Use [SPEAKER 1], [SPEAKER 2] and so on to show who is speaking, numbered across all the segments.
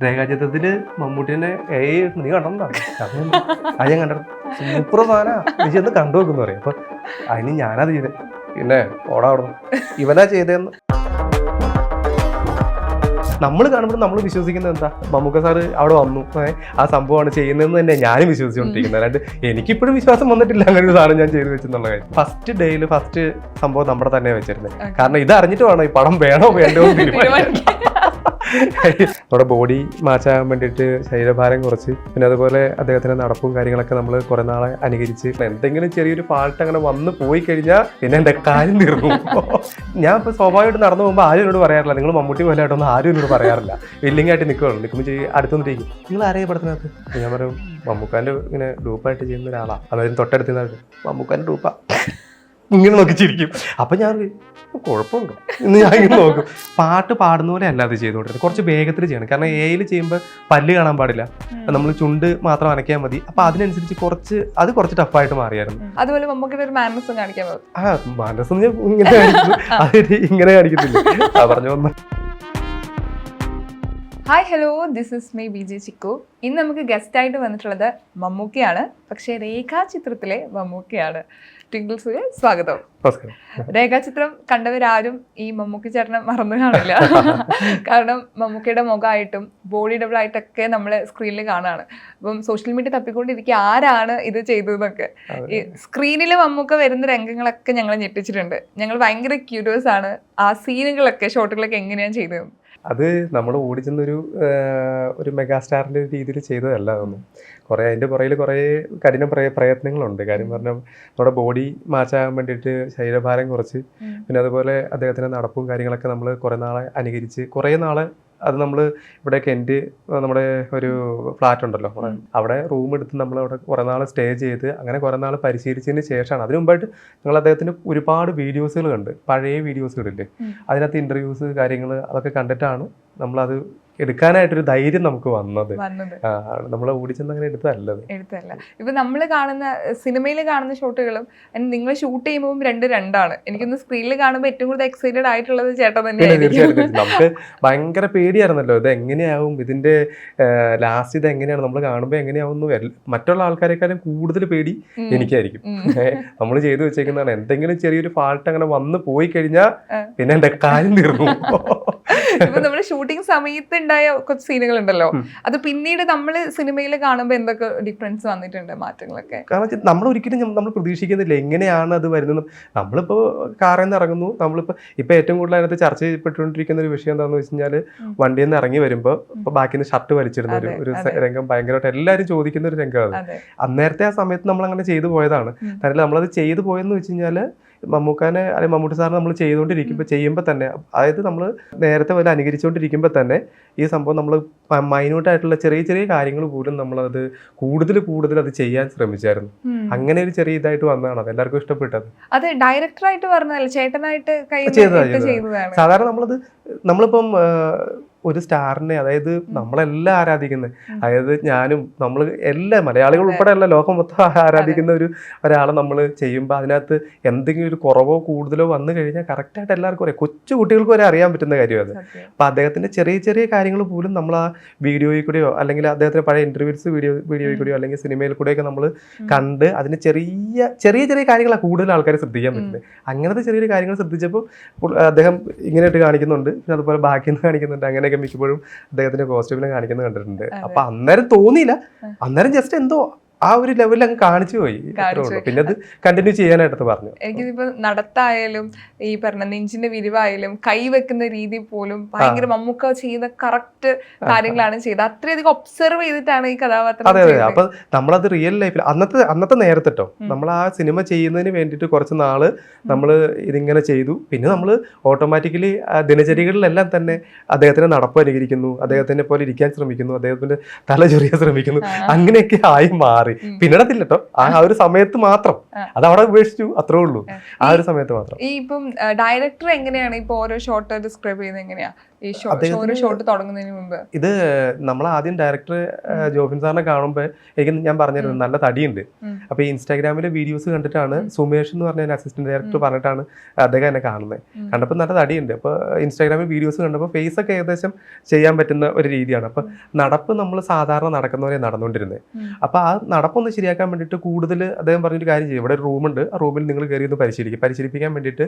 [SPEAKER 1] രേഖാചിത്രത്തില് മമ്മൂട്ടിനെ നീ കണ്ടോ അത് ഞാൻ കണ്ടു സൂപ്പർ സാധന നീ ചെന്ന് കണ്ടു വെക്കുന്നു പറയും. അപ്പൊ അതിന് ഞാനത് ചെയ്തേ പിന്നെ ഓടാ അവിടെ ഇവനാ ചെയ്തതെന്ന് നമ്മൾ കാണുമ്പോൾ നമ്മൾ വിശ്വസിക്കുന്നത് എന്താ മമ്മൂക്ക സാറ് അവിടെ വന്നു ആ സംഭവമാണ് ചെയ്യുന്നതെന്ന് തന്നെ ഞാനും വിശ്വസിച്ചുകൊണ്ടിരിക്കുന്നത്. അല്ലാണ്ട് എനിക്കിപ്പോഴും വിശ്വാസം വന്നിട്ടില്ല അങ്ങനെ ഒരു സാധനം ഞാൻ ചെയ്തു വെച്ചെന്നുള്ള കാര്യം. ഫസ്റ്റ് ഡേയിൽ ഫസ്റ്റ് സംഭവം നമ്മുടെ തന്നെ വെച്ചിരുന്നത്. കാരണം ഇത് അറിഞ്ഞിട്ട് വേണം ഈ പടം വേണോ വേണ്ടോ എന്ന് തീരുമാനിക്കാൻ. നമ്മുടെ ബോഡി മാറ്റാൻ വേണ്ടിയിട്ട് ശരീരഭാരം കുറച്ച് പിന്നെ അതുപോലെ അദ്ദേഹത്തിന്റെ നടപ്പും കാര്യങ്ങളൊക്കെ നമ്മൾ കുറെ നാളെ അനുകരിച്ച് എന്തെങ്കിലും ചെറിയൊരു ഫാൾട്ട് അങ്ങനെ വന്ന് പോയി കഴിഞ്ഞാൽ പിന്നെ എന്റെ കാര്യം തീർന്നു. ഞാൻ ഇപ്പൊ സ്വാഭാവികമായിട്ട് നടന്നു പോകുമ്പോൾ ആരും എന്നോട് പറയാറില്ല നിങ്ങൾ മമ്മൂട്ടി പോലെ ആയിട്ടൊന്നും ആരും എന്നോട് പറയാറില്ല. വില്ലിംഗ് ആയിട്ട് നിൽക്കുകയുള്ളൂ. നിൽക്കുമ്പോൾ അടുത്തൊന്നിരിക്കും നിങ്ങൾ ആരെയും പടത്തിനകത്ത് ഞാൻ പറയും മമ്മൂക്കാന്റെ ഇങ്ങനെ ഡൂപ്പായിട്ട് ചെയ്യുന്ന ഒരാളാണ്. അതായത് തൊട്ടടുത്ത് മമ്മൂക്കാന്റെ ഡൂപ്പാ ഇങ്ങനെ നോക്കിച്ചിരിക്കും. അപ്പൊ ഞാൻ കുഴപ്പമുണ്ടോ എന്ന് ഞാൻ ഇങ്ങനെ നോക്കും. പാട്ട് പാടുന്ന പോലെ അല്ല അത് ചെയ്തുകൊണ്ടിരുന്നത്. കുറച്ച് വേഗത്തിൽ ചെയ്യണം. കാരണം എയിൽ ചെയ്യുമ്പോൾ പല്ല് കാണാൻ പാടില്ല. നമ്മൾ ചുണ്ട് മാത്രം അനക്കിയാൽ മതി. അപ്പൊ അതിനനുസരിച്ച് കുറച്ച് ടഫായിട്ട് മാറിയായിരുന്നു.
[SPEAKER 2] അതുപോലെ നമുക്ക് ഒരു മാനസം കാണിക്കാൻ
[SPEAKER 1] മാനസം ഇങ്ങനെ കാണിക്കുന്നു. അത് ഇങ്ങനെ കാണിക്കുന്നില്ല പറഞ്ഞു വന്ന.
[SPEAKER 2] Hi hello, this is me B J Chikku. ഇന്ന് നമുക്ക് ഗസ്റ്റായിട്ട് വന്നിട്ടുള്ളത് മമ്മൂക്കയാണ്. പക്ഷേ രേഖാചിത്രത്തിലെ മമ്മൂക്കയാണ്. ട്വിങ്കിൾസിലെ സ്വാഗതം. രേഖാചിത്രം കണ്ടവരാരും ഈ മമ്മൂക്കി ചേട്ടനെ മറന്നു കാണില്ല. കാരണം മമ്മൂക്കയുടെ മുഖമായിട്ടും ബോഡി ഡബിൾ ആയിട്ടൊക്കെ നമ്മൾ സ്ക്രീനിൽ കാണാണ്. അപ്പം സോഷ്യൽ മീഡിയ തപ്പിക്കൊണ്ടിരിക്കുക ആരാണ് ഇത് ചെയ്തതെന്നൊക്കെ. ഈ സ്ക്രീനിൽ മമ്മൂക്ക വരുന്ന രംഗങ്ങളൊക്കെ ഞങ്ങൾ ഞെട്ടിച്ചിട്ടുണ്ട്. ഞങ്ങൾ ഭയങ്കര ക്യൂരിയസ് ആണ് ആ സീനുകളൊക്കെ ഷോട്ടുകളൊക്കെ എങ്ങനെയാണ് ചെയ്തത്.
[SPEAKER 1] അത് നമ്മൾ ഓടിച്ചെന്നൊരു മെഗാസ്റ്റാറിൻ്റെ രീതിയിൽ ചെയ്തതല്ല അതൊന്നും. കുറേ അതിൻ്റെ പുറകിൽ കുറേ കഠിന പ്രയത്നങ്ങളുണ്ട്. കാര്യം പറഞ്ഞാൽ നമ്മുടെ ബോഡി മാറ്റാൻ വേണ്ടിയിട്ട് ശരീരഭാരം കുറച്ച് പിന്നെ അതുപോലെ അദ്ദേഹത്തിൻ്റെ നടപ്പും കാര്യങ്ങളൊക്കെ നമ്മൾ കുറേ നാളെ അനുകരിച്ച് കുറേ നാളെ അത് നമ്മൾ ഇവിടെ കെൻറ്റ് നമ്മുടെ ഒരു ഫ്ലാറ്റ് ഉണ്ടല്ലോ അവിടെ റൂം എടുത്ത് നമ്മൾ അവിടെ കുറേ നാൾ സ്റ്റേ ചെയ്ത് അങ്ങനെ കുറേ നാൾ പരിശീലിച്ചതിന് ശേഷമാണ്. അതിനു മുമ്പായിട്ട് ഞങ്ങൾ അദ്ദേഹത്തിൻ്റെ ഒരുപാട് വീഡിയോസുകൾ കണ്ട് പഴയ വീഡിയോസുകളില്ലേ അതിനകത്ത് ഇൻ്റർവ്യൂസ് കാര്യങ്ങൾ അതൊക്കെ കണ്ടിട്ടാണ് നമ്മളത് എടുക്കാനായിട്ടൊരു ധൈര്യം നമുക്ക് വന്നത്. നമ്മളെ ഓടിച്ചെന്ന് അങ്ങനെ എടുത്തല്ല.
[SPEAKER 2] ഇപ്പൊ നമ്മൾ കാണുന്ന സിനിമയിൽ കാണുന്ന ഷോട്ടുകളും നിങ്ങൾ ഷൂട്ട് ചെയ്യുമ്പോൾ രണ്ടാണ്. എനിക്കൊന്ന് സ്ക്രീനിൽ കാണുമ്പോൾ ഏറ്റവും കൂടുതൽ എക്സൈറ്റഡ് ആയിട്ടുള്ളത് ചേട്ടൻ തന്നെയാണ്.
[SPEAKER 1] നമുക്ക് ഭയങ്കര പേടിയായിരുന്നല്ലോ ഇത് എങ്ങനെയാവും ഇതിന്റെ ലാസ്റ്റ് ഇത് എങ്ങനെയാണ് നമ്മൾ കാണുമ്പോൾ എങ്ങനെയാവും. മറ്റുള്ള ആൾക്കാരെക്കാളും കൂടുതൽ പേടി എനിക്കായിരിക്കും. നമ്മൾ ചെയ്തു വെച്ചേക്കുന്നതാണ് എന്തെങ്കിലും ചെറിയൊരു ഫാൾട്ട് അങ്ങനെ വന്ന് പോയി കഴിഞ്ഞാൽ പിന്നെ എന്റെ കാര്യം തീർന്നു.
[SPEAKER 2] ഇപ്പൊ നമ്മുടെ ഷൂട്ടിംഗ് സമയത്ത് ഉണ്ടായ കുറച്ച് സീനുകൾ ഉണ്ടല്ലോ, അത് പിന്നീട് നമ്മള് സിനിമയിൽ കാണുമ്പോൾ എന്തൊക്കെ ഡിഫറൻസ് വന്നിട്ടുണ്ട്, മാറ്റങ്ങളൊക്കെ?
[SPEAKER 1] കാരണം നമ്മൾ ഒരിക്കലും നമ്മൾ പ്രതീക്ഷിക്കുന്നില്ല എങ്ങനെയാണ് അത് വരുന്നത്. നമ്മളിപ്പോ കാറിൽ നിന്ന് ഇറങ്ങുന്നു. ഇപ്പൊ ഏറ്റവും കൂടുതൽ അതിനകത്ത് ചർച്ച ചെയ്യപ്പെട്ടുകൊണ്ടിരിക്കുന്ന ഒരു വിഷയം എന്താണെന്ന് വെച്ച് കഴിഞ്ഞാൽ വണ്ടിയിൽ നിന്ന് ഇറങ്ങി വരുമ്പോൾ ഇപ്പൊ ബാക്കിൽ നിന്ന് ഷർട്ട് വലിച്ചിടുന്ന ഒരു രംഗം ഭയങ്കരമായിട്ട് എല്ലാവരും ചോദിക്കുന്ന ഒരു രംഗമാണ്. അന്നേരത്തെ ആ സമയത്ത് നമ്മൾ അങ്ങനെ ചെയ്തു പോയതാണ്. കാരണം നമ്മളത് ചെയ്തു പോയെന്ന് വെച്ച് കഴിഞ്ഞാല് മമ്മൂക്കാനെ അല്ലെങ്കിൽ മമ്മൂട്ടി സാറിന് നമ്മൾ ചെയ്യുമ്പോൾ തന്നെ അതായത് നമ്മൾ നേരത്തെ പോലെ അനുകരിച്ചുകൊണ്ടിരിക്കുമ്പോൾ തന്നെ ഈ സംഭവം നമ്മൾ മൈന്യൂട്ടായിട്ടുള്ള ചെറിയ ചെറിയ കാര്യങ്ങൾ പോലും നമ്മളത് കൂടുതൽ അത് ചെയ്യാൻ ശ്രമിച്ചായിരുന്നു. അങ്ങനെ ഒരു ചെറിയ ഇതായിട്ട് വന്നതാണ്. അത് എല്ലാവർക്കും ഇഷ്ടപ്പെട്ടത്.
[SPEAKER 2] അത് ഡയറക്ടറായിട്ട് പറഞ്ഞതല്ല, ചേട്ടനായിട്ട്
[SPEAKER 1] ചെയ്തതാണ്. സാധാരണ നമ്മളിപ്പം ഒരു സ്റ്റാറിനെ അതായത് നമ്മളെല്ലാം ആരാധിക്കുന്നത്, അതായത് ഞാനും നമ്മൾ എല്ലാ മലയാളികൾ ഉൾപ്പെടെ അല്ല ലോകം മൊത്തം ആരാധിക്കുന്ന ഒരാളെ നമ്മൾ ചെയ്യുമ്പോൾ അതിനകത്ത് എന്തെങ്കിലും ഒരു കുറവോ കൂടുതലോ വന്നു കഴിഞ്ഞാൽ കറക്റ്റായിട്ട് എല്ലാവർക്കും അറിയാം. കൊച്ചു കുട്ടികൾക്ക് വരെ അറിയാൻ പറ്റുന്ന കാര്യം അത്. അപ്പം അദ്ദേഹത്തിൻ്റെ ചെറിയ ചെറിയ കാര്യങ്ങൾ പോലും നമ്മൾ ആ വീഡിയോയിൽ കൂടെയോ അല്ലെങ്കിൽ അദ്ദേഹത്തിൻ്റെ പഴയ ഇൻ്റർവ്യൂസ് വീഡിയോയിൽ കൂടെയോ അല്ലെങ്കിൽ സിനിമയിൽ കൂടെയൊക്കെ നമ്മൾ കണ്ട് അതിന് ചെറിയ ചെറിയ കാര്യങ്ങളാണ് കൂടുതൽ ആൾക്കാർ ശ്രദ്ധിക്കാൻ പറ്റുന്നത്. അങ്ങനത്തെ ചെറിയൊരു കാര്യങ്ങൾ ശ്രദ്ധിച്ചപ്പോൾ അദ്ദേഹം ഇങ്ങനെയായിട്ട് കാണിക്കുന്നുണ്ട്, പിന്നെ അതുപോലെ ബാക്കിൽ നിന്ന് കാണിക്കുന്നുണ്ട്. അങ്ങനെയൊക്കെ മിക്കപ്പോഴും അദ്ദേഹത്തിന്റെ കോസ്റ്റ്യൂമിനെ കാണിക്കുന്നത് കണ്ടിട്ടുണ്ട്. അപ്പൊ അന്നേരം തോന്നിയില്ല, അന്നേരം ജസ്റ്റ് എന്തോ ആ ഒരു ലെവലിൽ അങ്ങ് കാണിച്ചു പോയി. പിന്നെ അത് കണ്ടിന്യൂ ചെയ്യാനായിട്ട് പറഞ്ഞു.
[SPEAKER 2] എനിക്കിപ്പോ നടത്തായാലും ഈ പറഞ്ഞ നെഞ്ചിന്റെ വിരിവായാലും കൈ വെക്കുന്ന രീതി പോലും ഭയങ്കര മമ്മൂക്ക ചെയ്ത കറക്റ്റ് കാര്യങ്ങളാണ് ചെയ്തത്. അത്രയധികം ഒബ്സർവ് ചെയ്തിട്ടാണ് ഈ കഥാപാത്രം.
[SPEAKER 1] അതെ. അപ്പൊ നമ്മളത് റിയൽ ലൈഫിൽ അന്നത്തെ നേരത്തെ നമ്മൾ ആ സിനിമ ചെയ്യുന്നതിന് വേണ്ടിയിട്ട് കുറച്ച് നാള് നമ്മൾ ഇതിങ്ങനെ ചെയ്തു. പിന്നെ നമ്മൾ ഓട്ടോമാറ്റിക്കലി ദിനചര്യകളിലെല്ലാം തന്നെ അദ്ദേഹത്തിന്റെ നടപ്പ് അനുകരിക്കുന്നു, അദ്ദേഹത്തിനെ പോലെ ഇരിക്കാൻ ശ്രമിക്കുന്നു, അദ്ദേഹത്തിന്റെ തല ചൊറിയാൻ ശ്രമിക്കുന്നു. അങ്ങനെയൊക്കെ ആയി മാറി. പിന്നീടത്തില്ല കേട്ടോ, ആ ഒരു സമയത്ത് മാത്രം അത് അവിടെ ഉപേക്ഷിച്ചു, അത്രേ ഉള്ളൂ. ആ ഒരു സമയത്ത് മാത്രം.
[SPEAKER 2] ഈ ഇപ്പം ഡയറക്ടർ എങ്ങനെയാണ് ഇപ്പൊ ഓരോ ഷോട്ട് ഡിസ്ക്രൈബ് ചെയ്യുന്നത്? എങ്ങനെയാ ഈ ഷോട്ട് തുടങ്ങുന്നതിന് മുമ്പ്?
[SPEAKER 1] ഇത് നമ്മൾ ആദ്യം ഡയറക്ടർ ജോഫിൻ സാറിനെ കാണുമ്പോൾ എനിക്ക് ഞാൻ പറഞ്ഞിരുന്നു നല്ല തടിയുണ്ട്. അപ്പൊ ഈ ഇൻസ്റ്റാഗ്രാമിലെ വീഡിയോസ് കണ്ടിട്ടാണ് സുമേഷ് എന്ന് പറഞ്ഞ അസിസ്റ്റന്റ് ഡയറക്ടർ പറഞ്ഞിട്ടാണ് അദ്ദേഹം എന്നെ കാണുന്നത്. കണ്ടപ്പോൾ നല്ല തടിയുണ്ട്. അപ്പോൾ ഇൻസ്റ്റാഗ്രാമിൽ വീഡിയോസ് കണ്ടപ്പോൾ ഫേസ് ഒക്കെ ഏകദേശം ചെയ്യാൻ പറ്റുന്ന ഒരു രീതിയാണ്. അപ്പൊ നടപ്പ് നമ്മൾ സാധാരണ നടക്കുന്നവരെ നടന്നുകൊണ്ടിരുന്നത്. അപ്പൊ ആ നടപ്പൊന്ന് ശരിയാക്കാൻ വേണ്ടിയിട്ട് കൂടുതൽ അദ്ദേഹം പറഞ്ഞൊരു കാര്യം ചെയ്യും. ഇവിടെ ഒരു റൂമുണ്ട്, ആ റൂമിൽ നിങ്ങൾ കയറി ഒന്ന് പരിശീലിപ്പിക്കാൻ വേണ്ടിയിട്ട്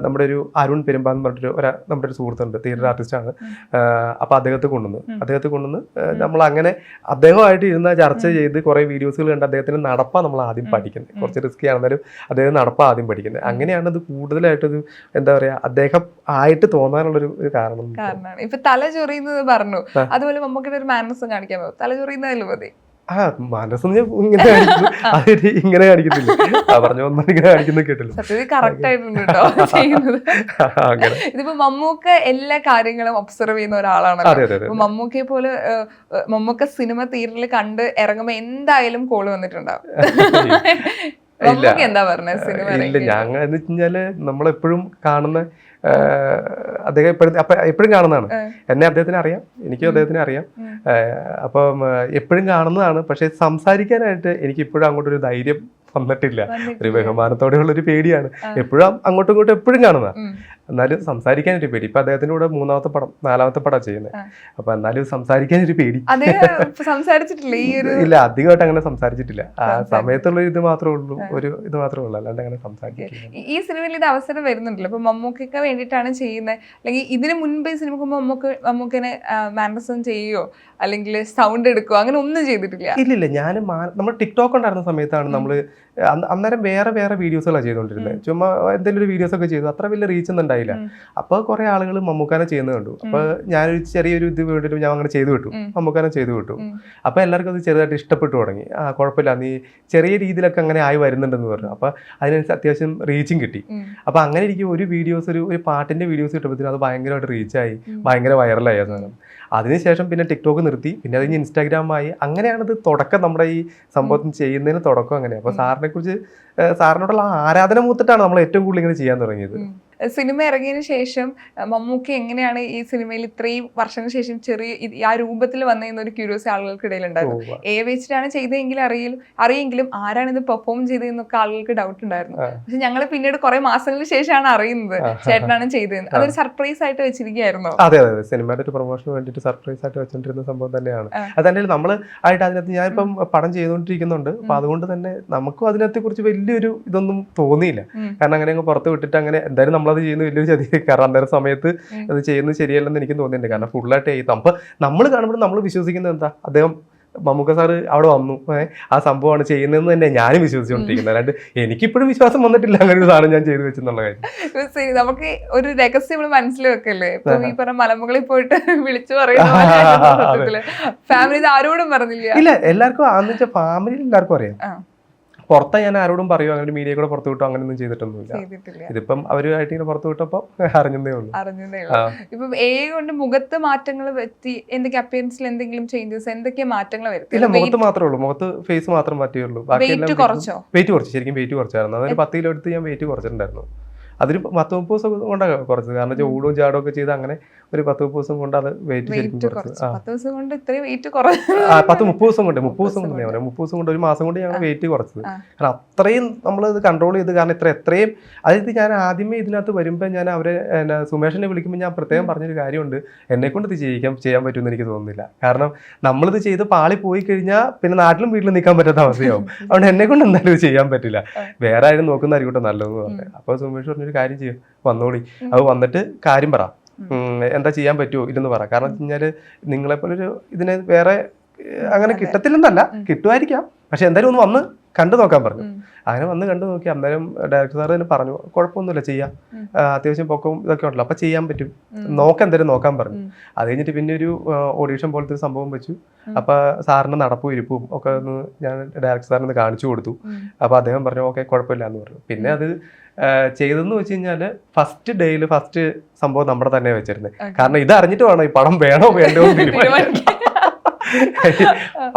[SPEAKER 1] നമ്മുടെ ഒരു അരുൺ പെരുമ്പാ എന്ന് പറഞ്ഞിട്ട് നമ്മുടെ ഒരു സുഹൃത്തുണ്ട്, തിയേറ്റർ ആർട്ടിസ്റ്റാണ്. അപ്പോൾ അദ്ദേഹത്തെ കൊണ്ടുവന്ന് നമ്മൾ അങ്ങനെ അദ്ദേഹമായിട്ട് ഇരുന്ന് ചർച്ച ചെയ്ത് കുറേ വീഡിയോസുകൾ കണ്ട് അദ്ദേഹത്തിന് നടപ്പാണ് നമ്മൾ ആദ്യം പഠിക്കുന്നത്. കുറച്ച് റിസ്കി ആണെന്നാലും അദ്ദേഹം നടപ്പാണ് ആദ്യം പഠിക്കുന്നത്. അങ്ങനെയാണ് ഇത് കൂടുതലായിട്ടൊരു എന്താ പറയാ അദ്ദേഹം ആയിട്ട് തോന്നാനുള്ളൊരു കാരണം.
[SPEAKER 2] ഇപ്പൊ തല ചൊറിയുന്നത് പറഞ്ഞു, അതുപോലെ നമുക്കിടെ ഒരു മാനസം കാണിക്കാൻ പോകും. തല ചൊറിയുന്നതല്ലേ മതി.
[SPEAKER 1] മനസ്സൊന്നും ഇങ്ങനെ കാണിക്കുന്നു, അത് ഇങ്ങനെ കാണിക്കുന്നില്ല. പറഞ്ഞ ഒന്നും ഇങ്ങനെ കാണിക്കുന്നത് കേട്ടില്ല.
[SPEAKER 2] കറക്റ്റ് ആയിട്ടുണ്ട് കേട്ടോ ചെയ്യുന്നത്. ഇതിപ്പോ മമ്മൂക്ക എല്ലാ കാര്യങ്ങളും ഒബ്സർവ് ചെയ്യുന്ന ഒരാളാണ്. മമ്മൂക്കയെ പോലെ മമ്മൂക്ക സിനിമ തിയേറ്ററിൽ കണ്ട് ഇറങ്ങുമ്പോ എന്തായാലും കോള് വന്നിട്ടുണ്ടാവും. എന്താ പറഞ്ഞത് സിനിമ?
[SPEAKER 1] ഇല്ല, ഞങ്ങൾ എന്ന് വെച്ച് കഴിഞ്ഞാല് നമ്മളെപ്പോഴും കാണുന്ന അദ്ദേഹം എപ്പോഴും കാണുന്നതാണ്. എന്നെ അദ്ദേഹത്തിന് അറിയാം, എനിക്കും അദ്ദേഹത്തിന് അറിയാം. അപ്പം എപ്പോഴും കാണുന്നതാണ്. പക്ഷെ സംസാരിക്കാനായിട്ട് എനിക്ക് ഇപ്പോഴും അങ്ങോട്ടൊരു ധൈര്യം വന്നിട്ടില്ല. ഒരു ബഹുമാനത്തോടെയുള്ള ഒരു പേടിയാണ്. എപ്പോഴും അങ്ങോട്ടും ഇങ്ങോട്ടും എപ്പോഴും കാണുന്ന, എന്നാലും സംസാരിക്കാനൊരു പേടി. ഇപ്പൊ അദ്ദേഹത്തിന്റെ കൂടെ 3ാമത്തെ പടം 4ാമത്തെ പടം ചെയ്യുന്നത്. അപ്പൊ എന്നാലും സംസാരിക്കാനൊരു പേടി. ഇല്ല, അധികമായിട്ട് അങ്ങനെ സംസാരിച്ചിട്ടില്ല. ആ സമയത്തുള്ള ഇത് മാത്രമേ ഉള്ളൂ, ഇത് മാത്രമേ ഉള്ളൂ, അല്ലാണ്ട് അങ്ങനെ സംസാരിക്കില്ല.
[SPEAKER 2] ഈ സിനിമയിൽ ഇത് അവസരം വരുന്നുണ്ടല്ലോ. ഇപ്പൊ മമ്മൂക്കൊക്കെ വേണ്ടിയിട്ടാണ് ചെയ്യുന്നത്, അല്ലെങ്കിൽ ഇതിന് മുൻപ് ഈ സിനിമക്ക് മമ്മൂക്കനെ മാനസം ചെയ്യുകയോ അല്ലെങ്കിൽ സൗണ്ട് എടുക്കുകയോ അങ്ങനെ ഒന്നും ചെയ്തിട്ടില്ല?
[SPEAKER 1] ഇല്ലില്ല, ഞാൻ നമ്മൾ ടിക്ടോക്ക് ഉണ്ടായിരുന്ന സമയത്താണ് നമ്മൾ അന്നേരം വേറെ വീഡിയോസുകളാണ് ചെയ്തുകൊണ്ടിരുന്നത്. ചുമ്മാ എന്തെങ്കിലും ഒരു വീഡിയോസ് ഒക്കെ ചെയ്തു, അത്ര വലിയ റീച്ച് ഒന്നും ഉണ്ടായില്ല. അപ്പോൾ കുറെ ആളുകൾ മമ്മൂക്കാനെ ചെയ്യുന്നത് കണ്ടു. അപ്പോൾ ഞാനൊരു ചെറിയൊരു ഇത് വേണ്ടിയിട്ട് ഞാൻ അങ്ങനെ ചെയ്തു വിട്ടു, മമ്മൂക്കാനെ ചെയ്തു വിട്ടു. അപ്പോൾ എല്ലാവർക്കും അത് ചെറുതായിട്ട് ഇഷ്ടപ്പെട്ടു തുടങ്ങി. കുഴപ്പമില്ല, നീ ചെറിയ രീതിയിലൊക്കെ അങ്ങനെ ആയി വരുന്നുണ്ടെന്ന് പറഞ്ഞു. അപ്പോൾ അതിനനുസരിച്ച് അത്യാവശ്യം റീച്ചും കിട്ടി. അപ്പോൾ അങ്ങനെ ഇരിക്കും ഒരു വീഡിയോസ്, ഒരു പാട്ടിന്റെ വീഡിയോസ് കിട്ടുമ്പോഴത്തേനും അത് ഭയങ്കരമായിട്ട് റീച്ചായി, ഭയങ്കര വൈറലായി ആ സാധനം. അതിനുശേഷം പിന്നെ ടിക്ടോക്ക് നിർത്തി, പിന്നെ അത് കഴിഞ്ഞ് ഇൻസ്റ്റാഗ്രാമായി. അങ്ങനെയാണിത് തുടക്കം, നമ്മുടെ ഈ സംഭവം ചെയ്യുന്നതിന് തുടക്കം അങ്ങനെയാണ്. അപ്പോൾ സാറിനെ കുറിച്ച്, സാറിനോടുള്ള ആരാധന മൂത്തിട്ടാണ് നമ്മൾ ഏറ്റവും കൂടുതൽ ഇങ്ങനെ ചെയ്യാൻ തുടങ്ങിയത്.
[SPEAKER 2] സിനിമ ഇറങ്ങിയതിനു ശേഷം മമ്മൂക്ക എങ്ങനെയാണ് ഈ സിനിമയിൽ ഇത്രയും വർഷങ്ങൾക്ക് ശേഷം ചെറിയ ആ രൂപത്തിൽ വന്നതെന്ന് ഒരു ക്യൂരിയോസിറ്റി ആളുകൾക്കിടയിൽ ഉണ്ടായിരുന്നു. വെച്ചിട്ടാണ് ചെയ്തതെങ്കിലും അറിയെങ്കിലും ആരാണ് ഇത് പെർഫോം ചെയ്തതെന്നൊക്കെ ആളുകൾക്ക് ഡൗട്ട് ഉണ്ടായിരുന്നു. പക്ഷെ ഞങ്ങൾ പിന്നീട് കുറെ മാസങ്ങൾക്ക് ശേഷമാണ് അറിയുന്നത് ചേട്ടനാണ് ചെയ്തതെന്ന്. അതൊരു സർപ്രൈസ് ആയിട്ട് വെച്ചിരിക്കുകയായിരുന്നു.
[SPEAKER 1] അതെ, സിനിമയുടെ ഒരു പ്രൊമോഷന് വേണ്ടിയിട്ട് സർപ്രൈസ് ആയിട്ട് വെച്ചോണ്ടിരുന്ന സംഭവം തന്നെയാണ്. അതന്നെ നമ്മൾ ആയിട്ട് അതിനകത്ത് ഞാനിപ്പം പടം ചെയ്തുകൊണ്ടിരിക്കുന്നുണ്ട്. അപ്പൊ അതുകൊണ്ട് തന്നെ നമുക്കും അതിനകത്തെ കുറിച്ച് വലിയൊരു ഇതൊന്നും തോന്നിയില്ല. കാരണം അങ്ങനെ അങ്ങ് പുറത്ത് വിട്ടിട്ട് അങ്ങനെ എന്തായാലും നമ്മളത് ചെയ്യുന്ന വലിയൊരു ചതി. കാരണം അന്നേരം സമയത്ത് അത് ചെയ്യുന്നത് ശരിയല്ലെന്ന് എനിക്ക് തോന്നിയിട്ടുണ്ട്. കാരണം ഫുള്ളായിട്ട് അപ്പൊ നമ്മൾ കാണുമ്പോൾ നമ്മൾ വിശ്വസിക്കുന്നത് എന്താ, അദ്ദേഹം മമ്മൂക്ക സാറ് അവിടെ വന്നു, ആ സംഭവമാണ് ചെയ്യുന്നതെന്ന് തന്നെ ഞാനും വിശ്വസിച്ചുകൊണ്ടിരിക്കുന്നത്. അല്ലാണ്ട് എനിക്കിപ്പോഴും വിശ്വാസം വന്നിട്ടില്ല അങ്ങനെ ഒരു സാധനം ഞാൻ ചെയ്തു വെച്ചെന്നുള്ള കാര്യം.
[SPEAKER 2] നമുക്ക് ഒരു രഹസ്യം മനസ്സിൽ വെക്കല്ലേ, ഇപ്പൊ ഈ പറഞ്ഞ മലമുകളിൽ പോയിട്ട് വിളിച്ചു പറയുന്ന ഫാമിലി ആരോടും പറഞ്ഞില്ല?
[SPEAKER 1] ഇല്ല, എല്ലാവർക്കും ആന്ന് വെച്ചാൽ ഫാമിലിയിൽ എല്ലാവർക്കും അറിയാം. പുറത്ത് ഞാൻ ആരോടും പറയോ അങ്ങനെ മീഡിയ കൂടെ പുറത്തു വിട്ടോ അങ്ങനെയൊന്നും ചെയ്തിട്ടൊന്നുമില്ല. ഇതിപ്പം അവരുമായിട്ട് ഇങ്ങനെ പുറത്തു വിട്ടപ്പോ അറിഞ്ഞതേ ഉള്ളൂ.
[SPEAKER 2] ഇപ്പം കൊണ്ട് മുഖത്ത് മാറ്റങ്ങൾ വരുത്തി, എന്തൊക്കെ അപ്പിയറൻസിൽ എന്തെങ്കിലും ചേഞ്ചസ്, എന്തൊക്കെ മാറ്റങ്ങൾ വരുത്തി?
[SPEAKER 1] ഇല്ല, മുഖത്ത് മാത്രമേ ഉള്ളൂ, മുഖത്ത് ഫേസ് മാത്രം മാറ്റിയുള്ളൂ.
[SPEAKER 2] വെയിറ്റ് കുറച്ചു,
[SPEAKER 1] ശരിക്കും വെയിറ്റ് കുറച്ചായിരുന്നു. അതൊരു 10 കിലോ എടുത്ത് ഞാൻ വെയിറ്റ് കുറച്ചിട്ടുണ്ടായിരുന്നു. അതൊരു 10-30 ദിവസം കൊണ്ടാണ് കുറച്ചത്. കാരണം ഊടും ചാടും ഒക്കെ ചെയ്ത് അങ്ങനെ ഒരു 10-30 ദിവസം കൊണ്ട് അത് വെയിറ്റ് ശരിക്കും കുറച്ച്.
[SPEAKER 2] 10-30 ദിവസം കൊണ്ട്
[SPEAKER 1] 30 ദിവസം കൊണ്ട് ഞാൻ പറയാം, 30 ദിവസം കൊണ്ട്, ഒരു മാസം കൊണ്ട് ഞങ്ങൾ വെയിറ്റ് കുറച്ചത്. കാരണം അത്രയും നമ്മളത് കൺട്രോൾ ചെയ്ത്. കാരണം എത്രയും അതായത് ഞാൻ ആദ്യമേ ഇതിനകത്ത് വരുമ്പോൾ ഞാൻ അവരെ സുമേഷിനെ വിളിക്കുമ്പോൾ ഞാൻ പ്രത്യേകം പറഞ്ഞൊരു കാര്യമുണ്ട്, എന്നെക്കൊണ്ട് ഇത് ചെയ്യാൻ പറ്റുമെന്ന് എനിക്ക് തോന്നുന്നില്ല. കാരണം നമ്മളിത് ചെയ്ത് പാളി പോയി കഴിഞ്ഞാൽ പിന്നെ നാട്ടിലും വീട്ടിലും നിൽക്കാൻ പറ്റാത്ത അവസ്ഥയാവും. അതുകൊണ്ട് എന്നെക്കൊണ്ട് എന്തായാലും ഇത് ചെയ്യാൻ പറ്റില്ല, വേറെ ആരും നോക്കുന്നതായിരിക്കട്ടെ നല്ലതെന്ന് പറഞ്ഞു. അപ്പോൾ സുമേഷ് പറഞ്ഞൊരു കാര്യം ചെയ്യും, വന്നോളി, അത് വന്നിട്ട് കാര്യം പറ, എന്താ ചെയ്യാൻ പറ്റുമോ ഇല്ലെന്ന് പറ. കാരണം വെച്ച് കഴിഞ്ഞാൽ നിങ്ങളെപ്പോലൊരു ഇതിന് വേറെ അങ്ങനെ കിട്ടത്തില്ലെന്നല്ല, കിട്ടുമായിരിക്കാം, പക്ഷെ എന്തായാലും ഒന്ന് വന്ന് കണ്ടു നോക്കാൻ പറഞ്ഞു. അങ്ങനെ വന്ന് കണ്ടു നോക്കി. അന്നേരം ഡയറക്ടർ സാർ തന്നെ പറഞ്ഞു, കുഴപ്പമൊന്നുമില്ല, ചെയ്യാം, അത്യാവശ്യം പൊക്കവും ഇതൊക്കെ ഉണ്ടല്ലോ, അപ്പൊ ചെയ്യാൻ പറ്റും, എന്തായാലും നോക്കാൻ പറഞ്ഞു. അത് കഴിഞ്ഞിട്ട് പിന്നെ ഒരു ഓഡീഷൻ പോലത്തെ ഒരു സംഭവം വെച്ചു. അപ്പൊ സാറിന് നടപ്പും ഇരിപ്പും ഒക്കെ ഒന്ന് ഞാൻ ഡയറക്ടർ സാറിന് കാണിച്ചു കൊടുത്തു. അപ്പൊ അദ്ദേഹം പറഞ്ഞു ഓക്കെ കുഴപ്പമില്ല എന്ന് പറഞ്ഞു. പിന്നെ അത് ചെയ്തെന്ന് വെച്ച് കഴിഞ്ഞാല് ഫസ്റ്റ് ഡേയിൽ ഫസ്റ്റ് സംഭവം നമ്മുടെ തന്നെ വെച്ചിരുന്നത്. കാരണം ഇത് അറിഞ്ഞിട്ട് വേണം ഈ പടം വേണോ വേണ്ടോ എന്ന് തീരുമാനിക്കാൻ.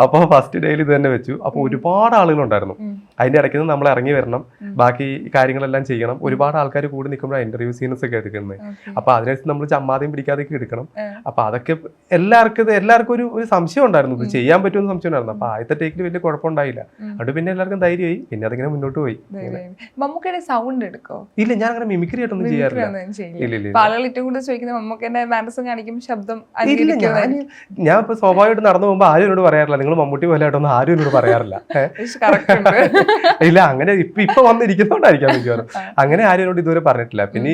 [SPEAKER 1] അപ്പൊ ഫസ്റ്റ് ഡേയിൽ ഇത് തന്നെ വെച്ചു. അപ്പൊ ഒരുപാട് ആളുകളുണ്ടായിരുന്നു. അതിന്റെ ഇടയ്ക്ക് നിന്ന് നമ്മൾ ഇറങ്ങി വരണം, ബാക്കി കാര്യങ്ങളെല്ലാം ചെയ്യണം. ഒരുപാട് ആൾക്കാർ കൂടി നിൽക്കുമ്പോൾ ഇന്റർവ്യൂ സീൻസ് ഒക്കെ എടുക്കുന്നത്. അപ്പൊ അതിനനുസരിച്ച് നമ്മൾ ചമ്മാതെയും പിടിക്കാതെയൊക്കെ എടുക്കണം. അപ്പൊ അതൊക്കെ എല്ലാവർക്കും ഒരു സംശയം ഉണ്ടായിരുന്നു, ഇത് ചെയ്യാൻ പറ്റുമെന്ന് സംശയം ഉണ്ടായിരുന്നു. അപ്പൊ ആദ്യത്തെ ടേക്കിൽ വലിയ കുഴപ്പമുണ്ടായില്ല. അതുകൊണ്ട് പിന്നെ എല്ലാവർക്കും ധൈര്യമായി, പിന്നെ അതിങ്ങനെ മുന്നോട്ട് പോയി.
[SPEAKER 2] മമ്മൂക്കയുടെ സൗണ്ട് എടുക്കോ?
[SPEAKER 1] ഇല്ല, ഞാൻ അങ്ങനെ മിമിക്രി ആയിട്ടൊന്നും ചെയ്യാറില്ല.
[SPEAKER 2] ആളുകൾ ഏറ്റവും കൂടുതൽ ചോദിക്കുന്നത് മമ്മൂക്കന്റെ മാനസം കാണിക്കും, ശബ്ദം.
[SPEAKER 1] ഞാൻ ഇപ്പൊ സ്വാഭാവികമായിട്ട് നടന്നു പോകുമ്പോൾ ആരും എന്നോട് പറയാറില്ല നിങ്ങൾ മമ്മൂട്ടി പോലെ ആയിട്ടൊന്നും ആരും എന്നോട് പറയാറില്ല. ഇല്ല, അങ്ങനെ ഇപ്പൊ വന്നിരിക്കുന്നോണ്ടായിരിക്കാം മിക്കവാറും. അങ്ങനെ ആരും എന്നോട് ഇതുവരെ പറഞ്ഞിട്ടില്ല. പിന്നെ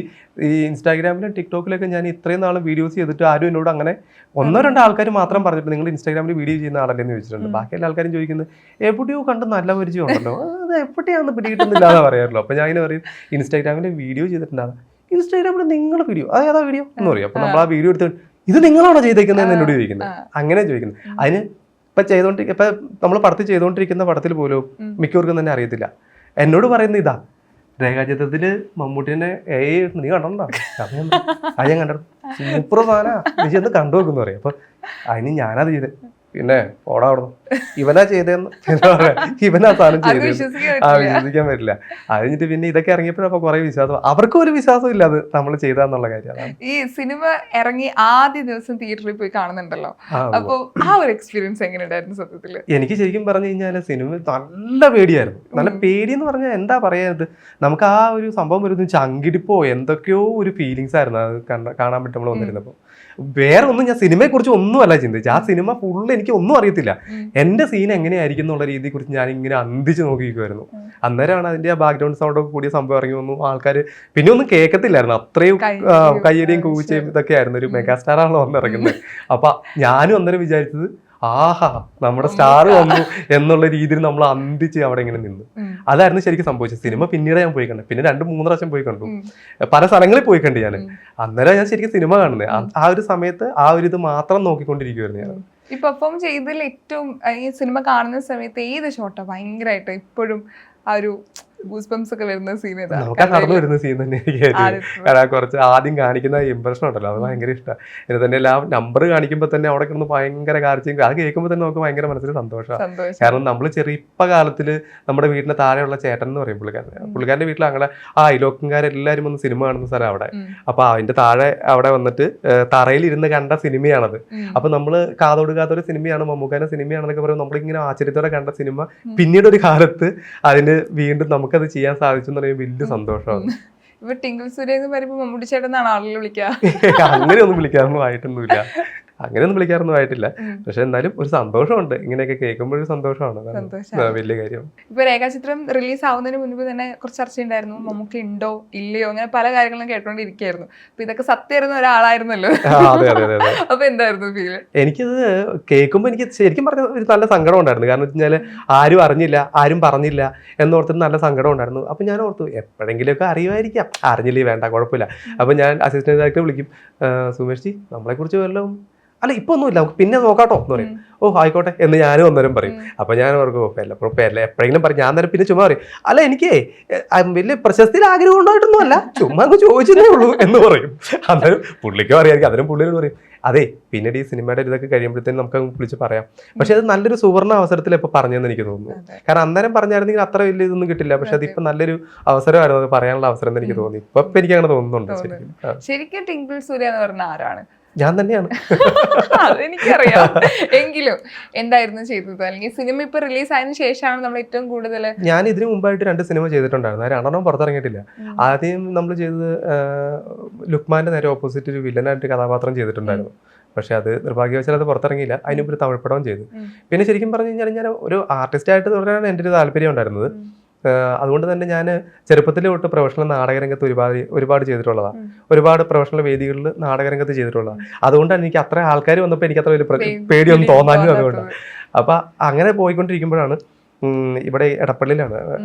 [SPEAKER 1] ഈ ഇൻസ്റ്റാഗ്രാമിലും ടിക്ടോക്കിലൊക്കെ ഞാൻ ഇത്രയും നാളും വീഡിയോസ് ചെയ്തിട്ട് ആരും എന്നോട് അങ്ങനെ 1-2 ആൾക്കാർ മാത്രം പറഞ്ഞിട്ട് നിങ്ങൾ ഇൻസ്റ്റാഗ്രാമിൽ വീഡിയോ ചെയ്യുന്ന ആളല്ലേ എന്ന് ചോദിച്ചിട്ടുണ്ട്. ബാക്കി എല്ലാ ആൾക്കാരും ചോദിക്കുന്നത് എവിടെയോ കണ്ട് നല്ല പരിചയം ഉണ്ടല്ലോ, അത് എവിടെയാണെന്ന് പിടികിട്ടുന്നില്ല എന്ന് പറയാറുള്ളൂ. അപ്പൊ ഞാൻ ഇങ്ങനെ പറയും ഇൻസ്റ്റാഗ്രാമിൽ വീഡിയോ ചെയ്തിട്ടുണ്ടാകും. ഇൻസ്റ്റാഗ്രാമിൽ നിങ്ങളുടെ വീഡിയോ അതേതാ വീഡിയോ എന്ന് പറയും. അപ്പൊ നമ്മൾ ആ വീഡിയോ എടുത്ത് ഇത് നിങ്ങളാണോ ചെയ്തേക്കുന്നതെന്ന് എന്നോട് ചോദിക്കുന്നത്. അങ്ങനെ ചോദിക്കുന്നത്. അതിന് ഇപ്പൊ നമ്മൾ പടത്തിൽ ചെയ്തുകൊണ്ടിരിക്കുന്ന പടത്തിൽ പോലും മിക്കവർക്കും തന്നെ അറിയത്തില്ല. എന്നോട് പറയുന്ന ഇതാ രേഖാചിത്രത്തില് മമ്മൂട്ടിനെ നീ കണ്ടോ? അത് ഞാൻ കണ്ടു, സൂപ്പർ സാധന, നീ ചെന്ന് കണ്ടു വെക്കുന്നു പറയും. അപ്പൊ അതിന് ഞാനത് ചെയ്തേ, പിന്നെ ഓടാ അവിടുന്ന് ഇവനാ ചെയ്തേന്ന് ഇവനാ സാധനം ചെയ്തത് വിശ്വസിക്കാൻ പറ്റില്ല. അത് കഴിഞ്ഞിട്ട് പിന്നെ ഇതൊക്കെ ഇറങ്ങിയപ്പോഴപ്പോ കുറെ വിശ്വാസം, അവർക്കും ഒരു വിശ്വാസം ഇല്ല അത് നമ്മൾ ചെയ്താന്നുള്ള കാര്യം.
[SPEAKER 2] ഈ സിനിമ ഇറങ്ങി ആദ്യ ദിവസം തിയേറ്ററിൽ പോയി കാണുന്നുണ്ടല്ലോ, അപ്പൊ ആ ഒരു എക്സ്പീരിയൻസ് എങ്ങനെയുണ്ടായിരുന്നു സത്യത്തില്? എനിക്ക്
[SPEAKER 1] ശരിക്കും പറഞ്ഞു കഴിഞ്ഞാല് സിനിമ നല്ല പേടിയായിരുന്നു. നല്ല പേടി എന്ന് പറഞ്ഞാൽ എന്താ പറയാത്, നമുക്ക് ആ ഒരു സംഭവം വരുന്ന ചങ്കിടിപ്പോ എന്തൊക്കെയോ ഒരു ഫീലിങ്സ് ആയിരുന്നു അത് കാണാൻ പറ്റും നമ്മൾ വന്നിരുന്നപ്പോ. വേറെ ഒന്നും ഞാൻ സിനിമയെ കുറിച്ച് ഒന്നും അല്ല ചിന്തിച്ചു. ആ സിനിമ ഫുള്ള് എനിക്ക് ഒന്നും അറിയത്തില്ല. എന്റെ സീൻ എങ്ങനെയായിരിക്കും എന്നുള്ള രീതിയെ കുറിച്ച് ഞാൻ ഇങ്ങനെ അന്തിച്ച് നോക്കിയിരിക്കുമായിരുന്നു. അന്നേരമാണ് അതിന്റെ ആ ബാക്ക്ഗ്രൗണ്ട് സൗണ്ട് ഒക്കെ കൂടിയ സംഭവം ഇറങ്ങി വന്നു. ആൾക്കാർ പിന്നെ ഒന്നും കേൾക്കത്തില്ലായിരുന്നു, അത്രയും കയ്യടിയും കൂച്ചയും ഇതൊക്കെ ആയിരുന്നു. ഒരു മെഗാസ്റ്റാർ ആണല്ലോ വന്നിറങ്ങുന്നത്. അപ്പൊ ഞാനും അന്നേരം വിചാരിച്ചത് ആഹാ നമ്മുടെ സ്റ്റാർ വന്നു എന്നുള്ള രീതിയിൽ നമ്മൾ അന്തിച്ച് അവിടെ ഇങ്ങനെ നിന്നു. അതായിരുന്നു ശരിക്കും സംഭവിച്ചത്. സിനിമ പിന്നീട് ഞാൻ പോയി കണ്ടു, പിന്നെ 2-3 പ്രാവശ്യം പോയി കണ്ടു, പല സ്ഥലങ്ങളിൽ പോയി കണ്ടു ഞാൻ. അന്നേരം ഞാൻ ശരിക്കും സിനിമ കാണുന്നത്. ആ ഒരു സമയത്ത് ആ ഒരു ഇത് മാത്രം നോക്കിക്കൊണ്ടിരിക്കുവായിരുന്നു ഞാൻ.
[SPEAKER 2] ഈ പെർഫോം ചെയ്തതിൽ ഏറ്റവും ഈ സിനിമ കാണുന്ന സമയത്ത് ഏത് ഷോട്ടാ ഭയങ്കരമായിട്ട് ഇപ്പോഴും ആ ഒരു ഗൂസ്ബംസ് ഒക്കെ വരുന്ന സീൻ?
[SPEAKER 1] നടന്നു വരുന്ന സീൻ തന്നെ എനിക്ക് കുറച്ച് ആദ്യം കാണിക്കുന്ന ഇംപ്രഷൻ ഉണ്ടല്ലോ, അത് ഭയങ്കര ഇഷ്ടമാണ്. ഇത് തന്നെ എല്ലാം നമ്പർ കാണിക്കുമ്പോൾ തന്നെ അവിടെ കിടന്ന് ഭയങ്കര കാർച്ചയും അത് കേൾക്കുമ്പോൾ തന്നെ നമുക്ക് ഭയങ്കര മനസ്സിൽ സന്തോഷമാണ്. കാരണം നമ്മൾ ചെറിയ കാലത്തിൽ നമ്മുടെ വീടിന്റെ താഴെയുള്ള ചേട്ടൻ എന്ന് പറയും പുള്ളിക്കാരന്റെ വീട്ടിൽ അങ്ങനെ അയലോക്കംകാരെല്ലാരും ഒന്ന് സിനിമ കാണുന്ന സ്ഥലം അവിടെ. അപ്പൊ അതിന്റെ താഴെ അവിടെ വന്നിട്ട് തറയിൽ ഇരുന്ന് കണ്ട സിനിമയാണത്. അപ്പൊ നമ്മള് കാതോടുകാത്തൊരു സിനിമയാണ്, മമ്മൂക്കാന്റെ സിനിമയാണെന്നൊക്കെ പറയുമ്പോൾ നമ്മളിങ്ങനെ ആശ്ചര്യത്തോടെ കണ്ട സിനിമ പിന്നീട് ഒരു കാലത്ത് അതിന് വീണ്ടും നമുക്കത് ചെയ്യാൻ സാധിച്ചു എന്ന് പറയുമ്പോൾ വലിയ സന്തോഷമാണ്.
[SPEAKER 2] ഇപ്പൊ ടിങ്കിൾ സൂര്യ എന്ന് പറയുമ്പോൾ മമ്മൂട്ടി ചേട്ടനാണ് ആളുകൾ വിളിക്കുക?
[SPEAKER 1] അങ്ങനെയൊന്നും വിളിക്കാറൊന്നും ആയിട്ടൊന്നുമില്ല, അങ്ങനെയൊന്നും വിളിക്കാറൊന്നും ആയിട്ടില്ല. പക്ഷെ എന്നാലും ഒരു സന്തോഷമുണ്ട്, ഇങ്ങനെയൊക്കെ കേൾക്കുമ്പോൾ ഒരു സന്തോഷമാണ്, വലിയ കാര്യം.
[SPEAKER 2] ഇപ്പൊ രേഖാചിത്രം റിലീസ് ആവുന്നതിന് മുൻപ് തന്നെ കുറച്ച് ചർച്ച ഉണ്ടായിരുന്നു, മമ്മൂട്ടി ഉണ്ടോ ഇല്ലയോ, അങ്ങനെ പല കാര്യങ്ങളും കേട്ടോണ്ടിരിക്കുകയായിരുന്നു. അപ്പൊ ഇതൊക്കെ സത്യമായിരുന്ന ഒരാളായിരുന്നല്ലോ.
[SPEAKER 1] അതെ അതെ അതെ.
[SPEAKER 2] അപ്പൊ എന്തായിരുന്നു ഫീല്?
[SPEAKER 1] എനിക്കത് കേൾക്കുമ്പോൾ എനിക്ക് ശരിക്കും പറഞ്ഞ ഒരു നല്ല സങ്കടം ഉണ്ടായിരുന്നു. കാരണം വെച്ച് കഴിഞ്ഞാൽ ആരും അറിഞ്ഞില്ല, ആരും പറഞ്ഞില്ല എന്നോർത്തിട്ട് നല്ല സങ്കടം ഉണ്ടായിരുന്നു. അപ്പൊ ഞാൻ ഓർത്തു എപ്പോഴെങ്കിലുമൊക്കെ അറിയുമായിരിക്കാം, അറിഞ്ഞില്ലേ വേണ്ട കുഴപ്പമില്ല. അപ്പൊ ഞാൻ അസിസ്റ്റന്റ് ഡയറക്ടറെ വിളിക്കും, സുമേഷ് ജി നമ്മളെ കുറിച്ച് വല്ലതും അല്ല ഇപ്പൊ ഒന്നുമില്ല നമുക്ക് പിന്നെ നോക്കാട്ടോ എന്ന് പറയും. ഓ ആയിക്കോട്ടെ എന്ന് ഞാനും അന്നേരം പറയും. അപ്പൊ ഞാൻ ഓർക്കും എപ്പോഴെങ്കിലും പറയും. ഞാൻ നേരം പിന്നെ ചുമ്മാ പറയും അല്ല എനിക്ക് വലിയ പ്രശസ്തിയിൽ ആഗ്രഹം ഉണ്ടായിട്ടൊന്നും അല്ല, ചുമ്മാ അങ്ങ് ചോദിച്ചതേ ഉള്ളൂ എന്ന് പറയും. അന്നേരം പുള്ളിക്കും അറിയാമായിരിക്കും, അതിനും പുള്ളിയോട് പറയും അതെ പിന്നീട് ഈ സിനിമയുടെ ഇതൊക്കെ കഴിയുമ്പോഴത്തേനും നമുക്ക് വിളിച്ച് പറയാം. പക്ഷെ അത് നല്ലൊരു സുവർണ്ണ അവസരത്തിൽ ഇപ്പൊ പറഞ്ഞെന്ന് എനിക്ക് തോന്നുന്നു. കാരണം അന്നേരം പറഞ്ഞായിരുന്നെങ്കിൽ അത്ര വലിയ ഇതൊന്നും കിട്ടില്ല. പക്ഷെ അതിപ്പോ നല്ലൊരു അവസരമായിരുന്നു, അത് പറയാനുള്ള അവസരം എന്ന് എനിക്ക് തോന്നി. ഇപ്പൊ എനിക്ക് അങ്ങനെ തോന്നുന്നുണ്ട്.
[SPEAKER 2] ശരിക്കും ടിങ്കിൾ സൂര്യ എന്ന് പറഞ്ഞ ആരാണ്?
[SPEAKER 1] ഞാൻ തന്നെയാണ്.
[SPEAKER 2] അതെനിക്കറിയാം. എങ്കിലും എന്തായിരുന്നു ചെയ്തത്? അല്ലെങ്കിൽ സിനിമ ഇപ്പൊ റിലീസ് ആയതിനു ശേഷമാണ് നമ്മൾ ഏറ്റവും കൂടുതൽ?
[SPEAKER 1] ഞാൻ ഇതിനു മുമ്പായിട്ട് 2 സിനിമ ചെയ്തിട്ടുണ്ടായിരുന്നു, ആ 2 പുറത്തിറങ്ങിയിട്ടില്ല. ആദ്യം നമ്മൾ ചെയ്തത് ലുക്മാന്റെ നേരെ ഓപ്പോസിറ്റ് ഒരു വില്ലനായിട്ട് കഥാപാത്രം ചെയ്തിട്ടുണ്ടായിരുന്നു. പക്ഷെ അത് നിർഭാഗ്യവശാൽ അത് പുറത്തിറങ്ങിയില്ല. അതിനുമ്പ് ഒരു തമിഴ് പടവും ചെയ്തു. പിന്നെ ശരിക്കും പറഞ്ഞു കഴിഞ്ഞാൽ ഞാൻ ഒരു ആർട്ടിസ്റ്റ് ആയിട്ട് തുടരാനാണ് എൻ്റെ ഒരു താല്പര്യം ഉണ്ടായിരുന്നത്. അതുകൊണ്ട് തന്നെ ഞാൻ ചെറുപ്പത്തിൽ തൊട്ട് പ്രൊഫഷണൽ നാടകരംഗത്ത് ഒരുപാട് ചെയ്തിട്ടുള്ളതാണ്. ഒരുപാട് പ്രൊഫഷണൽ വേദികളിൽ നാടകരംഗത്ത് ചെയ്തിട്ടുള്ളതാണ്. അതുകൊണ്ടാണ് എനിക്ക് അത്ര ആൾക്കാർ വന്നപ്പോൾ എനിക്ക് അത്ര വലിയ പേടിയൊന്നും തോന്നാനും അതുകൊണ്ടാണ്. അപ്പൊ അങ്ങനെ പോയിക്കൊണ്ടിരിക്കുമ്പോഴാണ് ഇവിടെ എടപ്പള്ളിയിലാണ്,